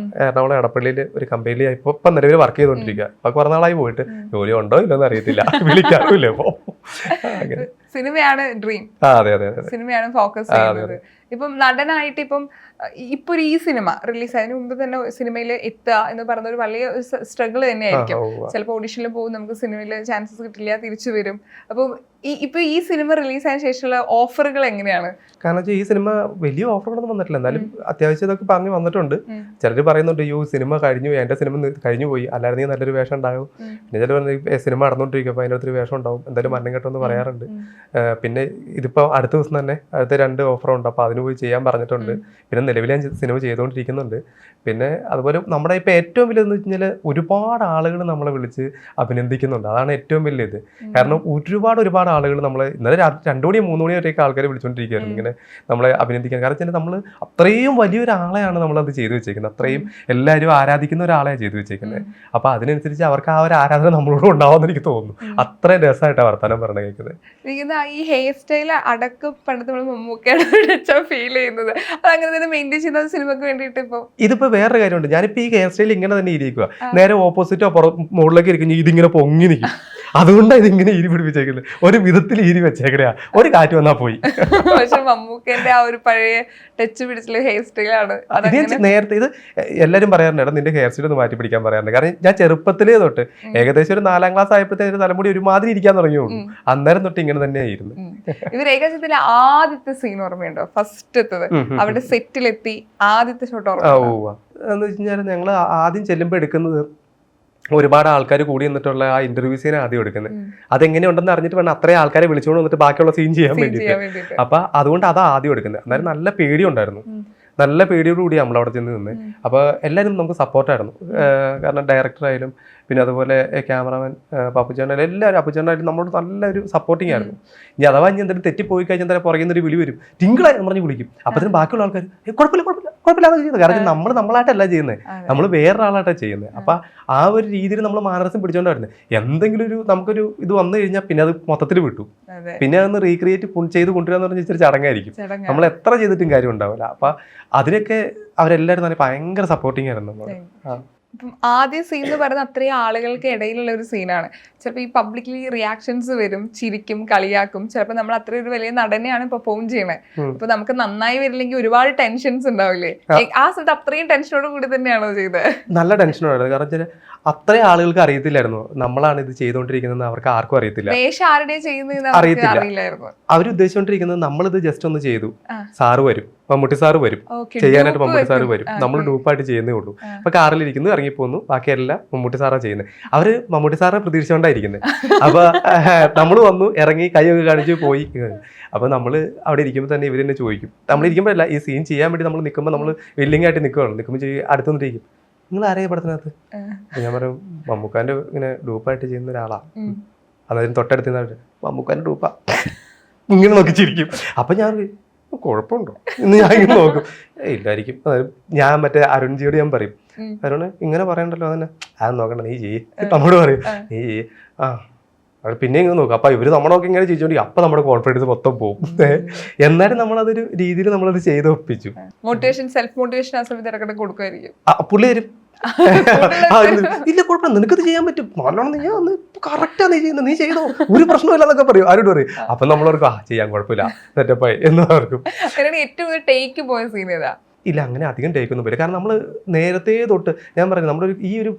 [SPEAKER 1] എറണാകുളം എടപ്പള്ളിയിൽ ഒരു കമ്പനിയിൽ ഇപ്പൊ നിലവിൽ വർക്ക് ചെയ്തുകൊണ്ടിരിക്കുക. അപ്പൊ കുറെ നാളായി പോയിട്ട് ജോലി ഉണ്ടോ ഇല്ലെന്ന് അറിയത്തില്ല, വിളിക്കാറില്ല. ഇപ്പൊ
[SPEAKER 2] സിനിമയാണ് ഡ്രീം,
[SPEAKER 1] അതെ അതെ അതെ,
[SPEAKER 2] സിനിമയാണ് ഫോക്കസ് ചെയ്യുന്നത്. ഇപ്പം നടനായിട്ട് ഇപ്പം ഇപ്പൊ ഈ സിനിമ റിലീസ് ആയതിനു മുമ്പ് തന്നെ സിനിമയിൽ എത്തുക എന്ന് പറയുന്ന ഒരു വലിയ സ്ട്രഗിൾ തന്നെയായിരിക്കും. ചിലപ്പോൾ ഓഡിഷനിൽ പോകും, നമുക്ക് സിനിമയിൽ ചാൻസസ് കിട്ടില്ല, തിരിച്ചു വരും. അപ്പം ഇപ്പൊ ഈ സിനിമ റിലീസ് ആയതിനു ശേഷമുള്ള ഓഫറുകൾ എങ്ങനെയാണ്?
[SPEAKER 1] കാരണം ഈ സിനിമ വലിയ ഓഫറുകളൊന്നും വന്നിട്ടില്ല, എന്നാലും അത്യാവശ്യം ഇതൊക്കെ പറഞ്ഞു വന്നിട്ടുണ്ട്. ചിലർ പറയുന്നുണ്ട് യോ സിനിമ കഴിഞ്ഞു, എന്റെ സിനിമ കഴിഞ്ഞു പോയി, അല്ലായിരുന്നെങ്കിൽ നല്ലൊരു വേഷം ഉണ്ടാകും. പിന്നെ ചിലർ പറഞ്ഞു സിനിമ നടന്നുകൊണ്ടിരിക്കും, അപ്പൊ അതിൻ്റെ അടുത്തൊരു വേഷം ഉണ്ടാവും, എന്തായാലും മരണം കേട്ടോ എന്ന് പറയാറുണ്ട്. പിന്നെ ഇതിപ്പോ അടുത്ത ദിവസം തന്നെ അടുത്ത 2 ഓഫറുണ്ട്, അപ്പൊ അതിന് പോയി ചെയ്യാൻ പറഞ്ഞിട്ടുണ്ട്. പിന്നെ നിലവിൽ ഞാൻ സിനിമ ചെയ്തുകൊണ്ടിരിക്കുന്നുണ്ട്. പിന്നെ അതുപോലെ നമ്മുടെ ഇപ്പൊ ഏറ്റവും വലുതെന്ന് വെച്ച് കഴിഞ്ഞാൽ ഒരുപാട് ആളുകൾ നമ്മളെ വിളിച്ച് അഭിനന്ദിക്കുന്നുണ്ട്. അതാണ് ഏറ്റവും വലിയത്. കാരണം ഒരുപാട് ആളുകൾ നമ്മളെ ഇന്നലെ 2 മണി 3 മണി വരെയൊക്കെ ആൾക്കാർ വിളിച്ചുകൊണ്ടിരിക്കുകയായിരുന്നു ഇങ്ങനെ നമ്മളെ അഭിനന്ദിക്കാൻ. കാരണം വെച്ചാൽ നമ്മൾ അത്രയും വലിയൊരാളെയാണ് നമ്മളത് ചെയ്തു വെച്ചേക്കുന്നത്, അത്രയും എല്ലാവരും ആരാധിക്കുന്ന ഒരാളെയാണ് ചെയ്തു വെച്ചേക്കുന്നത്. അപ്പൊ അതിനനുസരിച്ച് അവർക്ക് ആ ഒരു ആരാധന നമ്മളോട് ഉണ്ടാവുമെന്ന് എനിക്ക് തോന്നുന്നു. അത്രയും രസമായിട്ടാണ് വർത്തമാനം പറഞ്ഞു കേൾക്കുന്നത്.
[SPEAKER 2] ഈ ഹെയർ സ്റ്റൈൽ അടക്കം പണ്ടത്തെ മമ്മൂക്കയാണ് ഫീൽ ചെയ്യുന്നത്. അത് അങ്ങനെ തന്നെ മെയിൻറ്റെയിൻ ചെയ്യുന്നത് സിനിമക്ക് വേണ്ടിയിട്ട്.
[SPEAKER 1] ഇതിപ്പോ വേറൊരു കാര്യമുണ്ട്, ഞാനിപ്പോ ഈ ഹെയർ സ്റ്റൈൽ ഇങ്ങനെ തന്നെ ഇരിക്കുക, നേരെ ഓപ്പോസിറ്റോ മുകളിലേക്ക് ഇരിക്കുന്നു, ഇതിങ്ങനെ പൊങ്ങി നിൽക്കും. അതുകൊണ്ടാണ് ഇതിങ്ങനെ ഈരി പിടിപ്പിച്ചേക്കുന്നത്, ഒരു വിധത്തിൽ ഈരി വെച്ചേക്കണയാ, ഒരു കാറ്റ് വന്നാ പോയി.
[SPEAKER 2] പക്ഷെ മമ്മൂക്കന്റെ ആ ഒരു പഴയ ടച്ച് പിടിച്ചുള്ള ഹെയർ സ്റ്റൈലാണ്.
[SPEAKER 1] നേരത്തെ ഇത് എല്ലാവരും പറയാറുണ്ട്, എടാ നിന്റെ ഹെയർ സ്റ്റൈൽ ഒന്ന് മാറ്റി പിടിക്കാൻ പറയാറുണ്ട്. കാരണം ഞാൻ ചെറുപ്പത്തിലേ തൊട്ട് ഏകദേശം ഒരു 4ാം ക്ലാസ് ആയപ്പോഴത്തേക്ക് തലമുടി ഒരുമാതിരി ഇരിക്കാൻ തുടങ്ങിയുള്ളൂ. അന്നേരം തൊട്ട് ഇങ്ങനെ തന്നെയായിരുന്നു.
[SPEAKER 2] ഇത് രേഖാചിത്രത്തിലെ ആദ്യത്തെ സീൻ ഓർമ്മയുണ്ടോ? ഫസ്റ്റത്തത് അവിടെ സെറ്റിലെത്തി ആദ്യത്തെ ഷോട്ട് ഓർമ്മ?
[SPEAKER 1] എന്ന് വെച്ച് കഴിഞ്ഞാൽ ഞങ്ങൾ ആദ്യം ചെല്ലുമ്പോൾ എടുക്കുന്നത് ഒരുപാട് ആൾക്കാർ കൂടി എന്നിട്ടുള്ള ആ ഇന്റർവ്യൂ സീൻ ആദ്യം എടുക്കുന്നത്. അതെങ്ങനെയുണ്ടെന്ന് അറിഞ്ഞിട്ട് വേണം അത്രയും ആൾക്കാരെ വിളിച്ചുകൊണ്ട് വന്നിട്ട് ബാക്കിയുള്ള സീൻ ചെയ്യാൻ വേണ്ടിയിട്ട്. അപ്പൊ അതുകൊണ്ട് അതാ ആദ്യം എടുക്കുന്നത്. അന്നേരം നല്ല പേടിയുണ്ടായിരുന്നു, നല്ല പേടിയോടുകൂടി നമ്മൾ അവിടെ ചെന്ന് നിന്ന്. അപ്പോൾ എല്ലാവരും നമുക്ക് സപ്പോർട്ടായിരുന്നു. കാരണം ഡയറക്ടറായാലും പിന്നെ അതുപോലെ ക്യാമറാമാൻ പപ്പുചേട്ടനായാലും എല്ലാവരും, അപ്പുചേട്ടനായാലും നമ്മളോട് നല്ലൊരു സപ്പോർട്ടിങ് ആയിരുന്നു. ഇനി അഥവാ ഇനി എന്തെങ്കിലും തെറ്റിപ്പോയി കഴിഞ്ഞാൽ എന്തായാലും പുറകെ നിന്നൊരു വിളി വരും, ടിങ്കിളായി എന്ന് പറഞ്ഞ് വിളിക്കും. അപ്പത്തിന് ബാക്കിയുള്ള ആൾക്കാർ കുഴപ്പമില്ലാതെ ചെയ്യുന്നത്. കാരണം നമ്മൾ നമ്മളായിട്ടല്ല ചെയ്യുന്നത്, നമ്മൾ വേറൊരാളായിട്ടാണ് ചെയ്യുന്നത്. അപ്പൊ ആ ഒരു രീതിയിൽ നമ്മൾ മാനരസം പിടിച്ചോണ്ടായിരുന്നു. എന്തെങ്കിലും ഒരു നമുക്കൊരു ഇത് വന്നു കഴിഞ്ഞാൽ പിന്നെ അത് മൊത്തത്തിൽ വിട്ടു, പിന്നെ അതൊന്ന് റീക്രിയേറ്റ് ചെയ്ത് കൊണ്ടുവരാന്ന് പറഞ്ഞാൽ ഇച്ചിരി ചടങ്ങായിരിക്കും, നമ്മൾ എത്ര ചെയ്തിട്ടും കാര്യം ഉണ്ടാവില്ല. അപ്പൊ അതിനൊക്കെ അവരെല്ലാവരും തന്നെ ഭയങ്കര സപ്പോർട്ടിങ് ആയിരുന്നു നമ്മളോട്.
[SPEAKER 2] ഇപ്പം ആദ്യ സീൻ എന്ന് പറയുന്നത് അത്രയും ആളുകൾക്ക് ഇടയിലുള്ള ഒരു സീനാണ്. ചിലപ്പോൾ ഈ പബ്ലിക്കലി റിയാക്ഷൻസ് വരും, ചിരിക്കും, കളിയാക്കും. ചിലപ്പോൾ നമ്മൾ അത്ര ഒരു വലിയ നടനെയാണ് പെർഫോം ചെയ്യണത്. അപ്പൊ നമുക്ക് നന്നായി വരില്ലെങ്കിൽ ഒരുപാട് ടെൻഷൻസ് ഉണ്ടാവില്ലേ? ആ സമയത്ത് അത്രയും ടെൻഷനോട് കൂടി തന്നെയാണോ ചെയ്തത്? നല്ല
[SPEAKER 1] ടെൻഷനോടായിരുന്നു. കാരണം വെച്ചാൽ അത്രയും ആളുകൾക്ക് അറിയത്തില്ലായിരുന്നു നമ്മളാണ് ഇത് ചെയ്തുകൊണ്ടിരിക്കുന്നത്, അവർക്ക് ആർക്കും അറിയത്തില്ല. അറിയത്തില്ല. അവരുദ്ദേശിച്ചുകൊണ്ടിരിക്കുന്നത് നമ്മളിത് ജസ്റ്റ് ഒന്ന് ചെയ്തു, സാറ് വരും, മമ്മൂട്ടി സാറ് വരും ചെയ്യാനായിട്ട്, മമ്മൂട്ടി സാറ് വരും, നമ്മൾ ഡൂപ്പായിട്ട് ചെയ്യുന്നേ ഉള്ളൂ. അപ്പൊ കാറിലിരിക്കുന്നു, ഇറങ്ങിപ്പോന്നു, ബാക്കിയെല്ലാം മമ്മൂട്ടി സാറാ ചെയ്യുന്നത്. അവര് മമ്മൂട്ടി സാറെ പ്രതീക്ഷിച്ചുകൊണ്ടായിരിക്കുന്നത്. അപ്പൊ നമ്മൾ വന്നു, ഇറങ്ങി, കൈയൊക്കെ കാണിച്ച് പോയി. അപ്പൊ നമ്മള് അവിടെ ഇരിക്കുമ്പോൾ തന്നെ ഇവര് തന്നെ ചോദിക്കും, നമ്മളിരിക്കുമ്പോഴല്ല ഈ സീൻ ചെയ്യാൻ വേണ്ടി നമ്മൾ നിൽക്കുമ്പോൾ നമ്മൾ വില്ലിംഗ് ആയിട്ട് നിൽക്കുകയാണ്. നിൽക്കുമ്പോൾ അടുത്തുനിന്നിരിക്കും, നിങ്ങൾ ആരെയും പടത്തിനകത്ത്? ഞാൻ പറയും മമ്മൂക്കാന്റെ ഇങ്ങനെ ഡൂപ്പായിട്ട് ചെയ്യുന്ന ഒരാളാ. അതായത് തൊട്ടടുത്ത് മമ്മൂക്കാന്റെ ഡൂപ്പാ, ഇങ്ങനെ നോക്കി ചിരിക്കും. അപ്പൊ ഞാൻ കുഴപ്പമുണ്ടോ എന്ന് ഞാൻ ഇങ്ങനെ നോക്കും, ഇല്ലായിരിക്കും. ഞാൻ മറ്റേ അരുൺജിയോട് ഞാൻ പറയും, അരുണ് ഇങ്ങനെ പറയണ്ടല്ലോ, അതന്നെ അത് നോക്കണ്ട, നീ ചെയ്യ്. നമ്മോട് പറയും നീ ചെയ്യ്. പിന്നെ ഇങ്ങനെ നോക്കും. അപ്പൊ ഇവര് നമ്മളൊക്കെ ഇങ്ങനെ ചെയ്തോണ്ടിരിക്കും. അപ്പൊ നമ്മുടെ കോൺഫിഡൻസ് മൊത്തം പോകും. എന്നാലും നമ്മളതൊരു രീതിയിൽ നമ്മളത് ചെയ്ത് ഒപ്പിച്ചു.
[SPEAKER 2] മോട്ടിവേഷൻ, സെൽഫ് മോട്ടിവേഷൻ ആ സമയത്ത് ഇടയ്ക്കിടെ കൊടുക്കുമായിരിക്കും.
[SPEAKER 1] പുള്ളി വരും, ഇല്ല കുഴപ്പമില്ല, നിനക്കത് ചെയ്യാൻ പറ്റും, നല്ലോണം നീ കറക്റ്റാ നീ ചെയ്യുന്നത്, നീ ചെയ്തോ, ഒരു പ്രശ്നമില്ല എന്നൊക്കെ പറയും. ആരോട് പറയും. അപ്പൊ നമ്മളോർക്കും ചെയ്യാൻ കുഴപ്പമില്ല, സെറ്റപ്പായി എന്ന് ഓർക്കും.
[SPEAKER 2] ഏറ്റവും ടേക്ക് പോയ സീൻ ഏതാ?
[SPEAKER 1] ഇല്ല, അങ്ങനെ അധികം ടേക്കൊന്നും വരില്ല. കാരണം നമ്മൾ നേരത്തെ തൊട്ട് ഞാൻ പറയുന്നത് നമ്മളൊരു ഈ ഒരു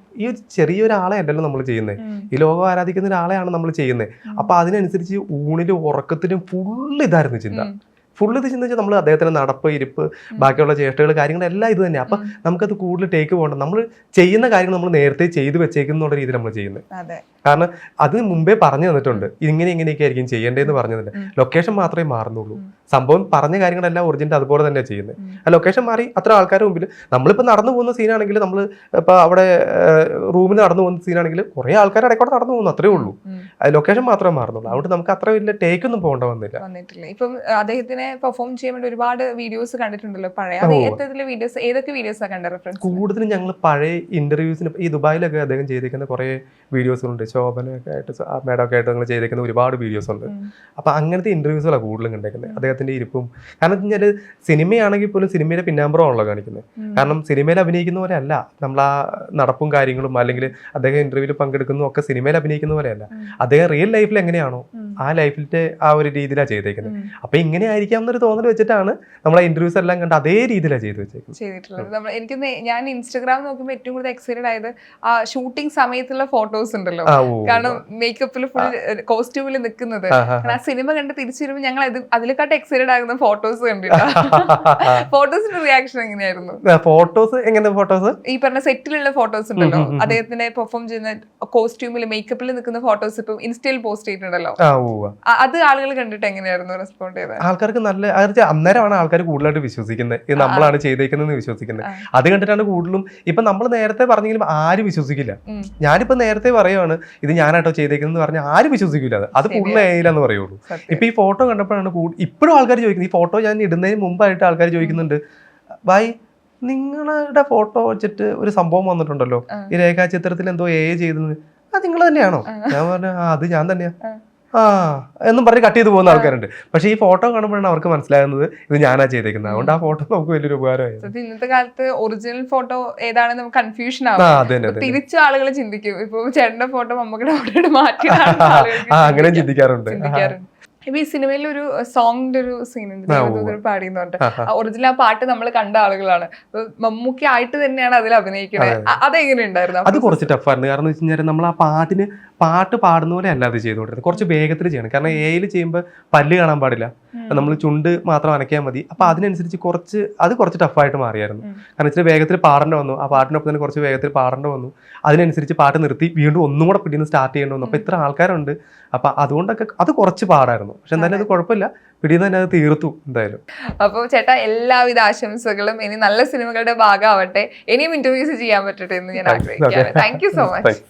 [SPEAKER 1] ചെറിയൊരാളെ അല്ലല്ലോ നമ്മൾ ചെയ്യുന്നത്, ഈ ലോകം ആരാധിക്കുന്ന ഒരാളെയാണ് നമ്മൾ ചെയ്യുന്നത്. അപ്പൊ അതിനനുസരിച്ച് ഊണിലും ഉറക്കത്തിലും ഫുള്ള് ഇതായിരുന്നു ചിന്ത. ഫുള്ള് ഇത് ചിന്തിച്ചാൽ നമ്മൾ അദ്ദേഹത്തിന് നടപ്പ്, ഇരിപ്പ്, ബാക്കിയുള്ള ചേഷ്ടകൾ, കാര്യങ്ങളെല്ലാം ഇത് തന്നെ. അപ്പൊ നമുക്കത് കൂടുതൽ ടേക്ക് പോകണ്ട. നമ്മൾ ചെയ്യുന്ന കാര്യങ്ങൾ നമ്മൾ നേരത്തെ ചെയ്തു വെച്ചേക്കുന്ന രീതിയിൽ നമ്മൾ ചെയ്യുന്നത്. കാരണം അതിന് മുമ്പേ പറഞ്ഞു തന്നിട്ടുണ്ട് ഇങ്ങനെയൊക്കെ ആയിരിക്കും ചെയ്യേണ്ടതെന്ന് പറഞ്ഞു തന്നിട്ട്. ലൊക്കേഷൻ മാത്രമേ മാറുന്നുള്ളൂ, സംഭവം പറഞ്ഞ കാര്യങ്ങളെല്ലാം ഒറിജിനൽ അതുപോലെ തന്നെയാണ് ചെയ്യുന്നത്. ആ ലൊക്കേഷൻ മാറി അത്ര ആൾക്കാരുടെ മുമ്പിൽ നമ്മളിപ്പോൾ നടന്നു പോകുന്ന സീനാണെങ്കിൽ, നമ്മൾ ഇപ്പൊ അവിടെ റൂമിൽ നടന്നു പോകുന്ന സീനാണെങ്കിൽ കുറെ ആൾക്കാർ ഇടയ്ക്കൂടെ നടന്നു പോകുന്നു, അത്രേ ഉള്ളൂ. ലൊക്കേഷൻ മാത്രമേ മാറുന്നുള്ളൂ. അതുകൊണ്ട് നമുക്ക് അത്ര വലിയ ടേക്കൊന്നും പോകേണ്ട വന്നില്ല.
[SPEAKER 2] ഇപ്പം അദ്ദേഹത്തിന് പെർഫോം ചെയ്യാൻ വേണ്ടി ഒരുപാട് വീഡിയോസ് കണ്ടിട്ടുണ്ടല്ലോ പഴയ, വീഡിയോസ് ഏതൊക്കെ വീഡിയോസാണ് കണ്ട റെഫറൻസ്?
[SPEAKER 1] കൂടുതലും ഞങ്ങൾ പഴയ ഇന്റർവ്യൂസിന് ഈ ദുബായിലൊക്കെ അദ്ദേഹം ചെയ്തിരിക്കുന്ന കുറെ വീഡിയോസുകളുണ്ട്. ശോഭനയൊക്കെ ആയിട്ട് മേഡമൊക്കെ ആയിട്ട് നിങ്ങൾ ചെയ്തേക്കുന്ന ഒരുപാട് വീഡിയോസ് ഉണ്ട്. അപ്പോൾ അങ്ങനത്തെ ഇൻ്റർവ്യൂസുകളാണ് കൂടുതലും കണ്ടേക്കുന്നത്. അദ്ദേഹത്തിൻ്റെ ഇരിപ്പും കാരണം വെച്ച് കഴിഞ്ഞാൽ സിനിമയാണെങ്കിൽ പോലും സിനിമയുടെ പിന്നാമ്പുറമാണല്ലോ കാണിക്കുന്നത്. കാരണം സിനിമയിൽ അഭിനയിക്കുന്ന പോലെ അല്ല നമ്മൾ ആ നടപ്പും കാര്യങ്ങളും അല്ലെങ്കിൽ അദ്ദേഹം ഇൻ്റർവ്യൂവിൽ പങ്കെടുക്കുന്നതും ഒക്കെ സിനിമയിൽ അഭിനയിക്കുന്ന പോലെയല്ല. അദ്ദേഹം റിയൽ ലൈഫിൽ എങ്ങനെയാണോ ആ ലൈഫിലത്തെ ആ ഒരു രീതിയിലാണ് ചെയ്തേക്കുന്നത്. അപ്പോൾ ഇങ്ങനെ ആയിരിക്കാം എന്നൊരു തോന്നൽ വെച്ചിട്ടാണ് നമ്മൾ ആ ഇൻ്റർവ്യൂസ് എല്ലാം കണ്ട് അതേ രീതിയിലാണ്
[SPEAKER 2] ചെയ്തിട്ടുള്ളത്. എനിക്ക് ഞാൻ ഇൻസ്റ്റാഗ്രാം നോക്കുമ്പോൾ ഏറ്റവും കൂടുതൽ എക്സൈറ്റഡ് ആയത് ആ ഷൂട്ടിംഗ് സമയത്തുള്ള ഫോട്ടോസ് ഉണ്ടല്ലോ. കാരണം മേക്കപ്പിൽ ഫുൾ കോസ്റ്റ്യൂമിൽ നിൽക്കുന്നത്. ആ സിനിമ കണ്ട് തിരിച്ചു വരുമ്പോൾ ഞങ്ങൾ അതിലെക്കാട്ട് എക്സൈറ്റഡ് ആകുന്ന ഫോട്ടോസ് കണ്ടിട്ടാ. ഫോട്ടോസിന്റെ റിയാക്ഷൻ എങ്ങനെയായിരുന്നു?
[SPEAKER 1] ഫോട്ടോസ് എങ്ങനെ? ഫോട്ടോസ്
[SPEAKER 2] ഈ പറഞ്ഞ സെറ്റിലുള്ള ഫോട്ടോസ് ഉണ്ടല്ലോ, അദ്ദേഹത്തിന്റെ പെർഫോം ചെയ്യുന്ന കോസ്റ്റ്യൂമിൽ മേക്കപ്പിൽ നിൽക്കുന്ന ഫോട്ടോസ് ഇപ്പം ഇൻസ്റ്റയിൽ പോസ്റ്റ് ചെയ്തിട്ടുണ്ടല്ലോ, അത് ആളുകൾ കണ്ടിട്ട് എങ്ങനെയായിരുന്നു റെസ്പോണ്ട് ചെയ്തത്?
[SPEAKER 1] ആൾക്കാർക്ക് നല്ല അന്നേരമാണ് ആൾക്കാർ കൂടുതലായിട്ട് വിശ്വസിക്കുന്നത്, ഇത് നമ്മളാണ് ചെയ്തേക്കുന്നതെന്ന് വിശ്വസിക്കുന്നത്. അത് കണ്ടിട്ടാണ് കൂടുതലും. ഇപ്പൊ നമ്മൾ നേരത്തെ പറഞ്ഞെങ്കിലും ആരും വിശ്വസിക്കില്ല. ഞാനിപ്പോ നേരത്തെ പറയുവാണ് ഇത് ഞാനാട്ടോ ചെയ്തേക്കുന്നത് പറഞ്ഞാൽ ആരും വിശ്വസിക്കില്ല. അത് കൂടുതൽ ഏയില്ലെന്ന് പറയുള്ളൂ. ഇപ്പൊ ഈ ഫോട്ടോ കണ്ടപ്പോഴാണ് ഇപ്പോഴും ആൾക്കാർ ചോദിക്കുന്നത്. ഈ ഫോട്ടോ ഞാൻ ഇടുന്നതിന് മുമ്പായിട്ട് ആൾക്കാർ ചോദിക്കുന്നുണ്ട്, ബൈ നിങ്ങളുടെ ഫോട്ടോ വെച്ചിട്ട് ഒരു സംഭവം വന്നിട്ടുണ്ടല്ലോ, ഈ രേഖാചിത്രത്തിൽ എന്തോ ചെയ്തത്, അത് നിങ്ങൾ തന്നെയാണോ? ഞാൻ പറഞ്ഞു അത് ഞാൻ തന്നെയാ എന്നും പറഞ്ഞ് കട്ട് ചെയ്ത് പോകുന്ന ആൾക്കാരുണ്ട്. പക്ഷെ ഈ ഫോട്ടോ കാണുമ്പോഴാണ് അവർക്ക് മനസ്സിലാകുന്നത് ഇത് ഞാനാ ചെയ്തേക്കുന്നത്. അതുകൊണ്ട് ആ ഫോട്ടോ നമുക്ക് വലിയൊരു ഉപകാരമായിരുന്നു.
[SPEAKER 2] ഇന്നത്തെ കാലത്ത് ഒറിജിനൽ ഫോട്ടോ ഏതാണെന്ന് നമുക്ക് കൺഫ്യൂഷൻ ആവും. തിരിച്ചു ആളുകൾ ചിന്തിക്കും ഇപ്പൊ ചേട്ടന്റെ ഫോട്ടോ മമ്മൂക്കയുടെ ഫോട്ടോ മാറ്റി
[SPEAKER 1] അങ്ങനെ ചിന്തിക്കാറുണ്ട്.
[SPEAKER 2] ഇപ്പൊ ഈ സിനിമയിൽ ഒരു സോങ്ങിന്റെ ഒരു സീൻ ഉണ്ട്, പാടിയെന്നുണ്ട്. ഒറിജിനൽ ആ പാട്ട് നമ്മൾ കണ്ട ആളുകളാണ്. മമ്മൂക്കി ആയിട്ട് തന്നെയാണ് അതിൽ അഭിനയിക്കുന്നത്. അതെങ്ങനെ ഉണ്ടായിരുന്നു?
[SPEAKER 1] അത് കുറച്ച് ടഫായിരുന്നു. കാരണം വെച്ച് കഴിഞ്ഞാൽ നമ്മൾ ആ പാട്ട് പാടുന്ന പോലെ അല്ല അത് ചെയ്തുകൊണ്ടിരുന്നത്. കുറച്ച് വേഗത്തിൽ ചെയ്യണം. കാരണം എയിൽ ചെയ്യുമ്പോൾ പല്ല് കാണാൻ പാടില്ല, നമ്മൾ ചുണ്ട് മാത്രം അനക്കിയാൽ മതി. അപ്പൊ അതിനനുസരിച്ച് കുറച്ച് ടഫായിട്ട് മാറിയായിരുന്നു. കാരണം ഇച്ചിരി വേഗത്തിൽ പാടേണ്ട വന്നു. ആ പാട്ടിനൊപ്പം തന്നെ കുറച്ച് വേഗത്തിൽ പാടേണ്ട വന്നു. അതിനനുസരിച്ച് പാട്ട് നിർത്തി വീണ്ടും ഒന്നും കൂടെ പിടിന്ന് സ്റ്റാർട്ട് ചെയ്യേണ്ടി വന്നു. അപ്പൊ ഇത്ര ആൾക്കാരുണ്ട്. അപ്പൊ അതുകൊണ്ടൊക്കെ അത് കുറച്ച് പാടായിരുന്നു. പക്ഷെ എന്തായാലും അത് കുഴപ്പമില്ല, പിടിന്ന് തന്നെ അത് തീർത്തു എന്തായാലും.
[SPEAKER 2] അപ്പോൾ ചേട്ടാ എല്ലാവിധ ആശംസകളും. ഇനി നല്ല സിനിമകളുടെ ഭാഗമാവട്ടെ, ഇനിയും ഇന്റർവ്യൂസ് ചെയ്യാൻ പറ്റട്ടെ എന്ന് ഞാൻ ആഗ്രഹിക്കുകയാണ്. Thank you so much.